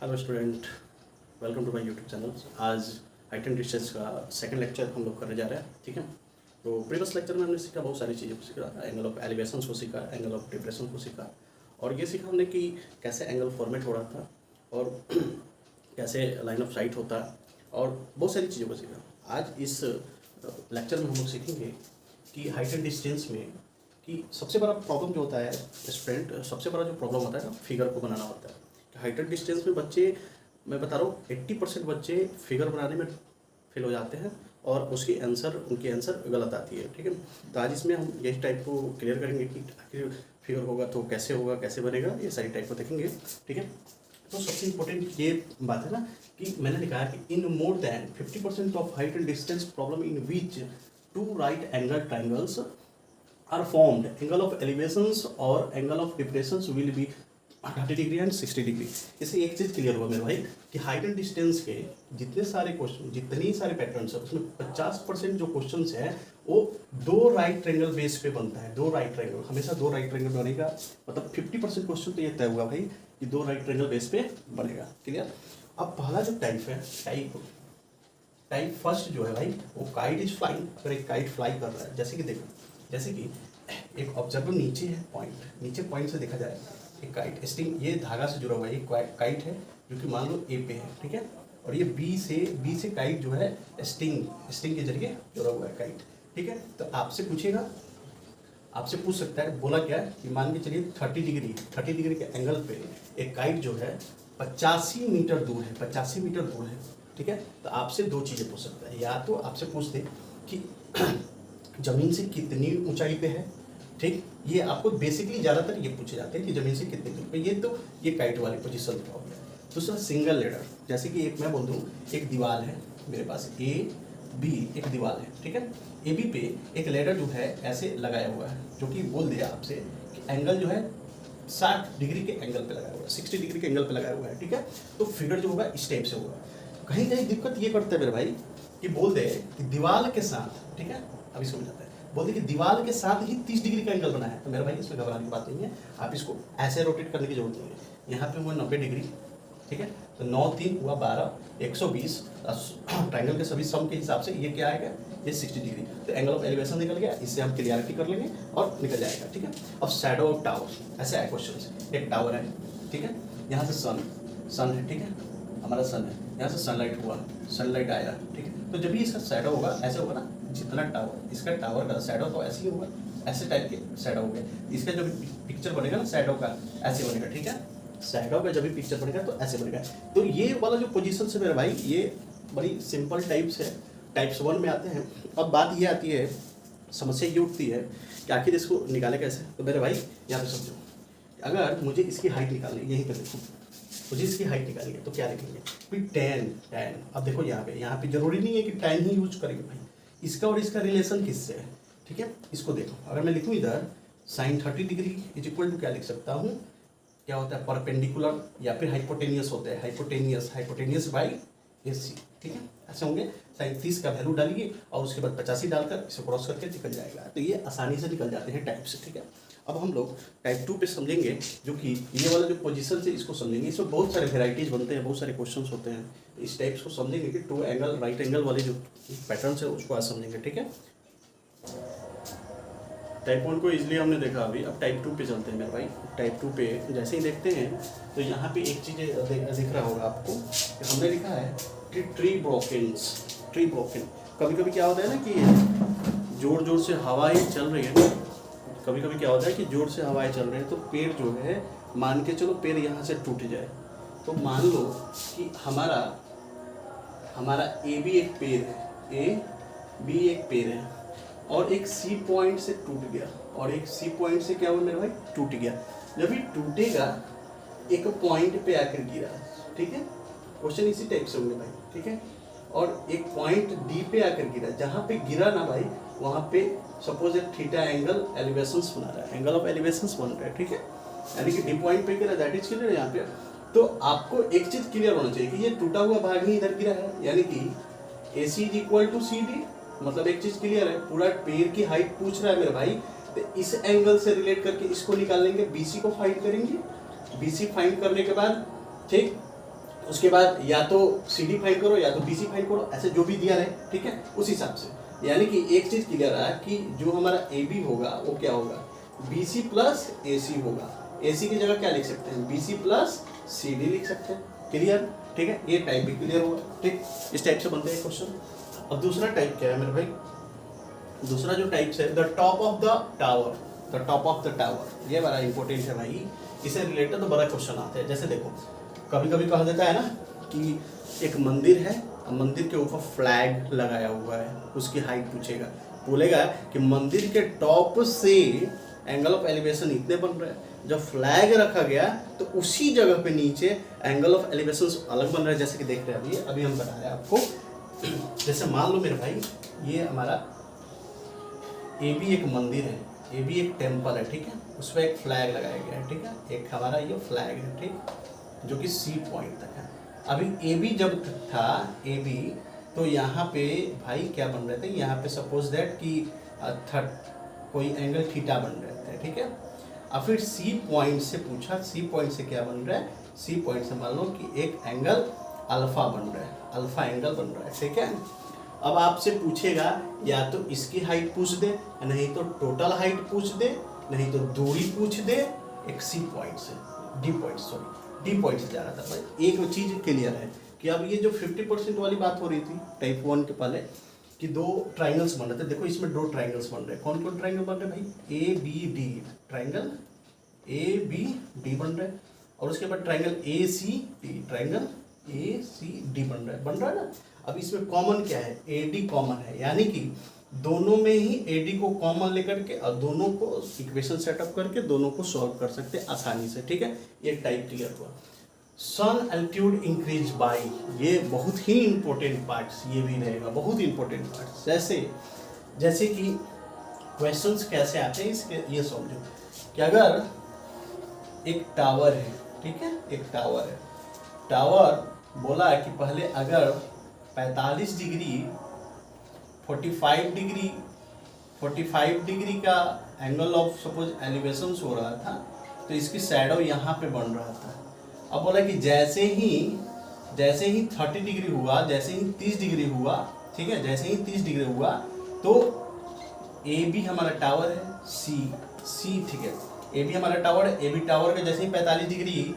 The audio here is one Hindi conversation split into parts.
Hello student, welcome to my YouTube channel. आज हाइट एंड डिस्टेंस का सेकंड लेक्चर हम लोग करने जा रहे हैं। ठीक है, तो प्रीवियस लेक्चर में हमने सीखा बहुत सारी चीज़ों को सीखा, एंगल ऑफ एलिवेशन को सीखा, एंगल ऑफ डिप्रेशन को सीखा, और ये सीखा हमने कि कैसे एंगल फॉर्मेट हो रहा था और कैसे लाइन ऑफ साइट होता है, और बहुत सारी चीज़ों को सीखा। आज इस लेक्चर में हम लोग सीखेंगे कि हाइट एंड डिस्टेंस में कि सबसे बड़ा प्रॉब्लम जो होता है स्टूडेंट, सबसे बड़ा जो प्रॉब्लम होता है ना, फिगर को बनाना होता है। हाइट एंड डिस्टेंस में बच्चे, मैं बता रहा हूँ 80% बच्चे फिगर बनाने में फेल हो जाते हैं और उनकी आंसर गलत आती है। ठीक है, तो आज इसमें हम यही टाइप को क्लियर करेंगे कि आखिर फिगर होगा तो कैसे होगा, कैसे बनेगा, ये सारी टाइप को देखेंगे। ठीक है, तो सबसे इम्पोर्टेंट ये बात है ना कि मैंने लिखा है कि in more than 50% of height and distance problem in which two right angle triangles are formed, angle of elevations और angle of depressions will be 30 degree and 60 degree. इससे एक चीज़ क्लियर हुआ मेरे भाई कि हाइट एंड डिस्टेंस के जितने सारे क्वेश्चन, जितनी सारे पैटर्न्स है, उसमें 50% जो क्वेश्चंस है वो दो राइट ट्रायंगल बेस पे बनता है। दो राइट ट्रायंगल, हमेशा दो राइट ट्रायंगल बनेगा। मतलब 50% क्वेश्चन तो ये तय हुआ भाई कि दो राइट ट्रायंगल बेस पे बनेगा। क्लियर। अब पहला जो टाइप है, टाइप फर्स्ट जो है भाई, वो काइट इज फ्लाइंग। अगर एक काइट फ्लाई कर रहा है, जैसे कि देखो, जैसे कि एक ऑब्जर्वर नीचे है, नीचे पॉइंट से देखा जाए एक काइट स्टिंग, ये धागा से जुड़ा हुआ है, ये काइट है जो कि मान लो ए पे है। ठीक है, और ये बी से काइट जो है स्टिंग के जरिए जुड़ा हुआ है काइट। ठीक है, तो आपसे पूछेगा, आपसे पूछ सकता है, बोला क्या है कि मान के चलिए 30 डिग्री के एंगल पे एक काइट जो है 85 मीटर दूर है, 85 मीटर दूर है। ठीक है, तो आपसे दो चीज़ें पूछ सकता है। या तो आपसे पूछते कि ज़मीन से कितनी ऊंचाई पे है। ठीक, ये आपको बेसिकली ज़्यादातर ये पूछे जाते हैं कि ज़मीन से कितने दूर पे। ये काइट वाली पोजीशन हो गया। दूसरा सिंगल लेडर, जैसे कि एक मैं बोल दूँ, एक दीवार है मेरे पास ए बी, एक दीवार है। ठीक है, ए बी पे एक लेडर जो है ऐसे लगाया हुआ है, जो कि बोल दिया आपसे कि एंगल जो है 60 डिग्री के एंगल पे लगाया हुआ है, 60 डिग्री के एंगल पे लगाया हुआ है। ठीक है, तो फिगर जो होगा इस टाइप से होगा। कहीं कहीं दिक्कत ये करते हैं मेरे भाई कि बोल दे कि दीवार के साथ, ठीक है, अभी समझ आता है, बोलते कि दीवार के साथ ही 30 डिग्री का एंगल बना है। तो मेरे भाई इसमें घबराने की बात नहीं है, आप इसको ऐसे रोटेट करने की जरूरत नहीं है। यहाँ पे हुआ 90 डिग्री। ठीक है, तो 9 3 हुआ 12, 120। ट्राइंगल के सभी सम के हिसाब से ये क्या आएगा, ये 60 डिग्री। तो एंगल ऑफ एलिवेशन निकल गया, इससे हम क्लियरिटी कर लेंगे और निकल जाएगा। ठीक है, अब शैडो ऑफ टावर, ऐसे आए क्वेश्चन। एक टावर है, ठीक है, यहाँ से सन है, ठीक है, हमारा सन है, यहाँ से सनलाइट हुआ, सनलाइट आया। ठीक है, तो जब भी इसका शैडो होगा ऐसे होगा ना, जितना टावर, इसका टावर का शैडो तो ऐसे ही होगा, ऐसे टाइप के शैडो हो गए। इसका जब पिक्चर बनेगा ना शैडो का, ऐसे बनेगा। ठीक है, शैडो का जब भी पिक्चर बनेगा तो ऐसे बनेगा। तो ये वाला जो पोजीशन है मेरे भाई, ये बड़ी सिंपल टाइप्स है, टाइप्स 1 में आते हैं। अब बात ये आती है, समस्या ये उठती है कि आखिर इसको निकाले कैसे। तो मेरे भाई यहाँ पे समझो, अगर मुझे इसकी हाइट निकालनी, यहीं पर देखो, मुझे इसकी हाइट निकालनी है तो क्या लिखेंगे, फिर tan। अब देखो यहाँ पे जरूरी नहीं है कि tan ही यूज करेंगे भाई, इसका और इसका रिलेशन किससे है। ठीक है, इसको देखो, अगर मैं लिखूँ इधर sin 30 degree is equal to क्या लिख सकता हूँ, क्या होता है, परपेंडिकुलर या फिर हाइपोटेनियस होता है, हाइपोटेनियस बाई AC। ठीक है, ऐसे होंगे। sin 30 का वैल्यू डालिए और उसके बाद 85 डालकर इसे क्रॉस करके निकल जाएगा। तो ये आसानी से निकल जाते हैं टाइप से। ठीक है, अब हम लोग टाइप 2 पे समझेंगे, जो कि ये वाला जो पोजीशन से इसको समझेंगे। इसमें बहुत सारे वेराइटीज बनते हैं, बहुत सारे क्वेश्चंस होते हैं। इस टाइप्स को समझेंगे कि 2 एंगल राइट एंगल वाले जो पैटर्न्स है उसको आज समझेंगे। ठीक है, टाइप 1 को इजीली हमने देखा अभी। अब टाइप 2 पे चलते हैं मेरे भाई। टाइप 2 पे जैसे ही देखते हैं तो यहाँ पे एक चीज़ दिख रहा होगा आपको, हमने लिखा है कि ट्री ब्रोकन। कभी कभी क्या होता है ना कि जोर से हवाएं चल रही है, कभी कभी क्या होता है कि जोर से हवाएं चल रही है, तो पेड़ जो है, मान के चलो पेड़ यहाँ से टूट जाए, तो मान लो कि हमारा ए बी एक पेड़ है और एक सी पॉइंट से टूट गया, और एक सी पॉइंट से क्या हुआ मेरे भाई, टूट गया। जब ये टूटेगा एक पॉइंट पे आकर गिरा। ठीक है, क्वेश्चन इसी टाइप से होंगे भाई। ठीक है, और एक पॉइंट डी पे आकर गिरा, जहाँ पे गिरा ना भाई, वहाँ पे सपोज एक थीटा एंगल एलिवेशंस बना रहा है, एंगल ऑफ एलिवेशंस बन रहा है। ठीक है, यानी कि डी पॉइंट पे गिरा, दैट इज क्लियर यहाँ पे। तो आपको एक चीज क्लियर होना चाहिए कि ये टूटा हुआ भाग ही इधर गिरा है, यानी कि AC is equal to CD। मतलब एक चीज क्लियर है, पूरा पेड़ की हाइट पूछ रहा है मेरे भाई, तो इस एंगल से रिलेट करके इसको निकाल लेंगे, BC को फाइंड करेंगे। BC फाइंड करने के बाद, ठीक, उसके बाद या तो CD फाइंड करो या तो BC फाइंड करो, ऐसे जो भी दिया रहे, ठीक है, उस हिसाब से। यानी कि एक चीज़ क्लियर है कि जो हमारा AB होगा वो क्या होगा, BC प्लस AC होगा। AC की जगह क्या लिख सकते हैं, BC प्लस CD लिख सकते हैं। क्लियर, ठीक है, ये टाइप भी क्लियर होगा, ठीक। इस टाइप से बनते हैं क्वेश्चन। अब दूसरा टाइप क्या है मेरे भाई, दूसरा जो टाइप है the top of the tower, the top of the tower, ये बड़ा इंपॉर्टेंट है भाई, इससे रिलेटेड तो बड़ा क्वेश्चन आते हैं। जैसे देखो कभी कभी कहा जाता है ना कि एक मंदिर है, मंदिर के ऊपर फ्लैग लगाया हुआ है, उसकी हाइट पूछेगा, बोलेगा कि मंदिर के टॉप से एंगल ऑफ एलिवेशन इतने बन रहे हैं। जब फ्लैग रखा गया तो उसी जगह पे नीचे एंगल ऑफ एलिवेशन अलग बन रहा है। जैसे कि देख रहे हैं अभी हम बता रहे हैं आपको, जैसे मान लो मेरे भाई ये हमारा AB एक मंदिर है, AB एक टेम्पल है, ठीक है, उस पर एक फ्लैग लगाया गया है, ठीक है, एक हमारा ये फ्लैग है, ठीक, जो कि C पॉइंट तक है। अभी AB जब था AB, तो यहाँ पे भाई क्या बन रहे थे, यहाँ पे सपोज दैट कि कोई एंगल थीटा बन रहे थे, ठीक है। अब फिर C पॉइंट से पूछा, C पॉइंट से क्या बन रहा है, C पॉइंट से मान लो कि एक एंगल अल्फा बन रहा है, अल्फा एंगल बन रहा है, ठीक है। अब आपसे पूछेगा या तो इसकी हाइट पूछ दे, नहीं तो टोटल हाइट पूछ दे, नहीं तो दूरी पूछ दे एक C पॉइंट से, D पॉइंट से जा रहा था भाई। एक चीज़ क्लियर है कि अब ये जो 50% वाली बात हो रही थी टाइप 1 के पहले कि दो ट्राइंगल्स बन रहे थे, देखो इसमें दो ट्राइंगल्स बन रहे हैं। कौन कौन ट्राइंगल बन रहे हैं भाई, ABD ट्राइंगल, ABD बन रहे हैं, और उसके बाद ट्राइंगल ACD, ट्राइंगल ACD बन रहा है ना। अब इसमें कॉमन क्या है, AD कॉमन है, यानी कि दोनों में ही AD को कॉमन लेकर के और दोनों को इक्वेशन सेटअप करके दोनों को सॉल्व कर सकते हैं आसानी से, ठीक है। ये टाइप क्लियर हुआ। सन एल्टीट्यूड इंक्रीज बाय, ये बहुत ही इंपॉर्टेंट पार्ट्स ये भी रहेगा, बहुत इंपॉर्टेंट पार्ट्स। जैसे कि क्वेश्चंस कैसे आते हैं इसके, ये समझो कि अगर एक टावर है, ठीक है, एक टावर है, टावर बोला है कि पहले अगर 45 डिग्री 45 डिग्री का एंगल ऑफ सपोज एलिवेशन हो रहा था, तो इसकी शैडो यहाँ पे बन रहा था। अब बोला कि जैसे ही 30 डिग्री हुआ, जैसे ही 30 डिग्री हुआ, ठीक है, जैसे ही 30 डिग्री हुआ तो AB हमारा टावर है, C ठीक है, AB हमारा टावर है, AB टावर का जैसे ही 45 डिग्री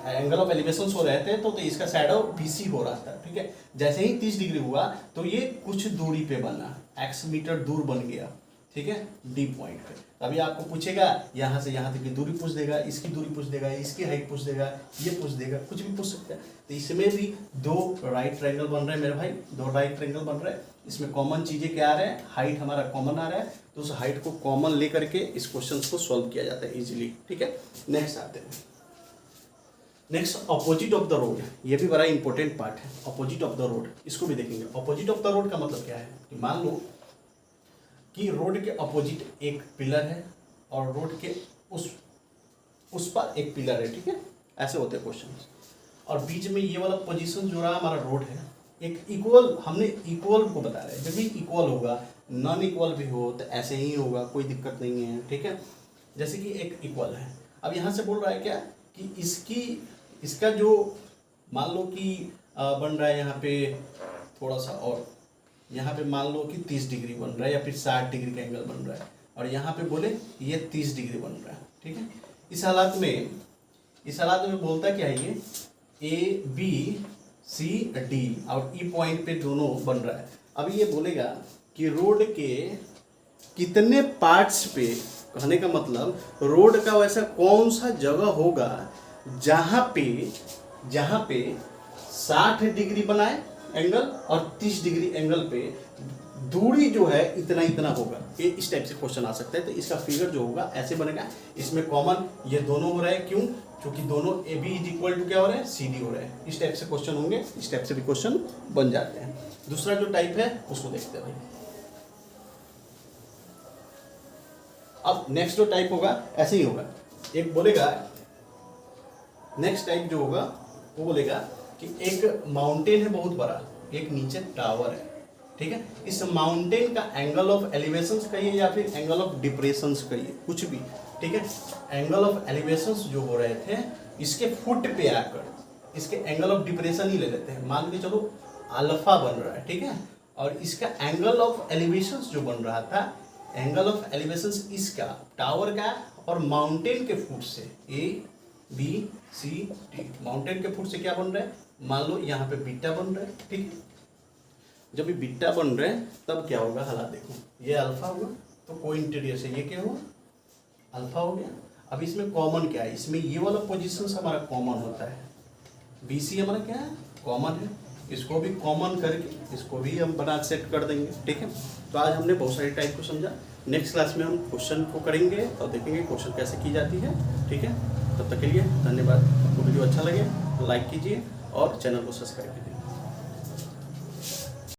एंगल ऑफ एलिवेशन हो रहे थे तो इसका शैडो BC हो रहा था, ठीक है। जैसे ही 30 डिग्री हुआ तो ये कुछ दूरी पे बना, x मीटर दूर बन गया, ठीक है, D पॉइंट पे। अभी आपको पूछेगा यहाँ से यहाँ तक की दूरी पूछ देगा, इसकी दूरी पूछ देगा, इसकी हाइट पूछ देगा, ये पूछ देगा, कुछ भी पूछ सकता है। तो इसमें भी दो राइट ट्रायंगल बन रहे हैं मेरे भाई, दो राइट ट्रायंगल बन रहे हैं। इसमें कॉमन चीज़ें क्या आ रहे हैं, हाइट हमारा कॉमन आ रहा है, तो उस हाइट को कॉमन ले करके इस क्वेश्चन को सॉल्व किया जाता है इजीली, ठीक है। नेक्स्ट आते हैं, next opposite of the road, ये भी बड़ा इंपॉर्टेंट पार्ट है, अपोजिट ऑफ द रोड, इसको भी देखेंगे। अपोजिट ऑफ द रोड का मतलब क्या है कि मान लो कि रोड के अपोजिट एक पिलर है और रोड के उस पर एक पिलर है, ठीक है, ऐसे होते हैं क्वेश्चन। और बीच में ये वाला पोजीशन जो रहा हमारा रोड है, एक इक्वल, हमने इक्वल को बता रहे हैं, जब भी इक्वल होगा, नॉन इक्वल भी हो तो ऐसे ही होगा, कोई दिक्कत नहीं है, ठीक है। जैसे कि एक इक्वल है, अब यहाँ से बोल रहा है क्या कि इसका जो मान लो कि बन रहा है यहाँ पे थोड़ा सा, और यहाँ पे मान लो कि 30 डिग्री बन रहा है या फिर 60 डिग्री का एंगल बन रहा है, और यहाँ पे बोले ये 30 डिग्री बन रहा है, ठीक है। इस हालात में बोलता क्या है, ये ABCD और E पॉइंट पे दोनों बन रहा है। अब ये बोलेगा कि रोड के कितने पार्ट्स पे, कहने का मतलब रोड का वैसा कौन सा जगह होगा जहाँ पे 60 डिग्री बनाए एंगल और 30 डिग्री एंगल पे दूरी जो है इतना होगा। ये इस टाइप से क्वेश्चन आ सकता है। तो इसका फिगर जो होगा ऐसे बनेगा, इसमें कॉमन ये दोनों हो रहा है, क्यों, क्योंकि दोनों AB इक्वल टू क्या हो रहा है, CD हो रहा है। इस टाइप से क्वेश्चन होंगे, इस टाइप से भी क्वेश्चन बन जाते हैं। दूसरा जो टाइप है उसको देखते हैं भाई। अब नेक्स्ट जो टाइप होगा ऐसे ही होगा, एक बोलेगा, नेक्स्ट टाइप जो होगा वो बोलेगा कि एक माउंटेन है बहुत बड़ा, एक नीचे टावर है, ठीक है। इस माउंटेन का एंगल ऑफ एलिवेशंस कहिए या फिर एंगल ऑफ डिप्रेशंस कहिए, कुछ भी, ठीक है। एंगल ऑफ एलिवेशंस जो हो रहे थे इसके फुट पे आकर, इसके एंगल ऑफ डिप्रेशन ही ले लेते हैं। मान के चलो अल्फा बन रहा है, ठीक है, और इसका एंगल ऑफ एलिवेशन जो बन रहा था, एंगल ऑफ एलिवेशन इसका टावर का और माउंटेन के फुट से, ABCD, माउंटेन के फुट से क्या बन रहा है, मान लो यहाँ पे बीटा बन रहा है, ठीक है। जब ये बीटा बन रहे हैं तब क्या होगा, हालात देखो, ये अल्फा हुआ तो कोई इंटीरियर से ये क्या हुआ, अल्फा हो गया। अब इसमें कॉमन क्या है, इसमें ये वाला पोजीशन हमारा कॉमन होता है, BC हमारा क्या है, कॉमन है, इसको भी कॉमन करके इसको भी हम बना सेट कर देंगे, ठीक है। तो आज हमने बहुत सारे टाइप को समझा। नेक्स्ट क्लास में हम क्वेश्चन को करेंगे और देखेंगे क्वेश्चन कैसे की जाती है, ठीक है। तब तक के लिए धन्यवाद। आपको वीडियो अच्छा लगे तो लाइक कीजिए और चैनल को सब्सक्राइब कीजिए।